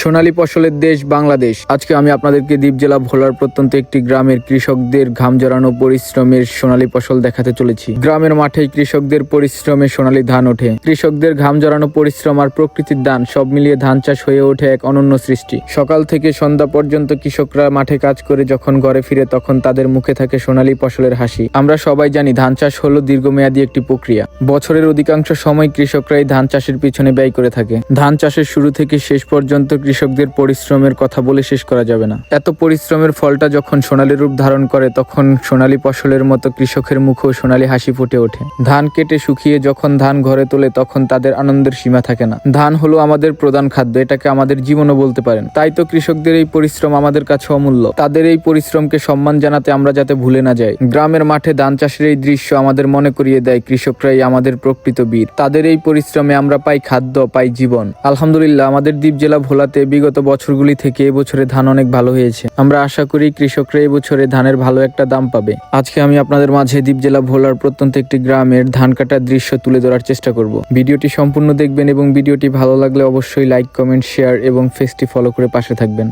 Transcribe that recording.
সোনালী ফসলের দেশ বাংলাদেশ। আজকে আমি আপনাদেরকে দ্বীপ জেলা ভোলার প্রত্যন্ত একটি গ্রামের কৃষকদের ঘাম জড়ানো পরিশ্রমের সোনালী ফসল দেখাতে চলেছি। গ্রামের মাঠেই কৃষকদের পরিশ্রমে সোনালী ধান ওঠে। কৃষকদের ঘাম জড়ানো পরিশ্রম আর প্রকৃতির দান সব মিলিয়ে ধান চাষ হয়ে ওঠে এক অনন্য সৃষ্টি। সকাল থেকে সন্ধ্যা পর্যন্ত কৃষকরা মাঠে কাজ করে যখন ঘরে ফিরে তখন তাদের মুখে থাকে সোনালী ফসলের হাসি। আমরা সবাই জানি ধান চাষ হলো দীর্ঘমেয়াদী একটি প্রক্রিয়া। বছরের অধিকাংশ সময় কৃষকরাই ধান চাষের পিছনে ব্যয় করে থাকে। ধান চাষের শুরু থেকে শেষ পর্যন্ত কৃষকদের পরিশ্রমের কথা বলে শেষ করা যাবে না। এত পরিশ্রমের ফলটা যখন সোনালী রূপ ধারণ করে তখন সোনালী ফসলের মতো কৃষকের মুখেও সোনালী হাসি ফুটে ওঠে। ধান কেটে শুকিয়ে যখন ধান ঘরে তোলে তখন তাদের আনন্দের সীমা থাকে না। ধান হলো আমাদের প্রধান খাদ্য, এটাকে আমাদের জীবনও বলতে পারেন। তাই তো কৃষকদের এই পরিশ্রম আমাদের কাছে অমূল্য। তাদের এই পরিশ্রমকে সম্মান জানাতে আমরা যাতে ভুলে না যাই। গ্রামের মাঠে ধান চাষের এই দৃশ্য আমাদের মনে করিয়ে দেয় কৃষকরাই আমাদের প্রকৃত বীর। তাদের এই পরিশ্রমে আমরা পাই খাদ্য, পাই জীবন। আলহামদুলিল্লাহ, আমাদের দ্বীপ জেলা ভোলাতে বিগত বছরগুলি থেকে এবছরে ধান অনেক ভালো হয়েছে। আমরা আশা করি কৃষকরা এবছরে ধানের ভালো একটা দাম পাবে। আজকে আমি আপনাদের মাঝে দ্বীপ জেলা ভোলার প্রত্যন্ত একটি গ্রামের ধান কাটার দৃশ্য তুলে ধরার চেষ্টা করব। ভিডিওটি সম্পূর্ণ দেখবেন এবং ভিডিওটি ভালো লাগলে অবশ্যই লাইক, কমেন্ট, শেয়ার এবং পেজটি ফলো করে পাশে থাকবেন।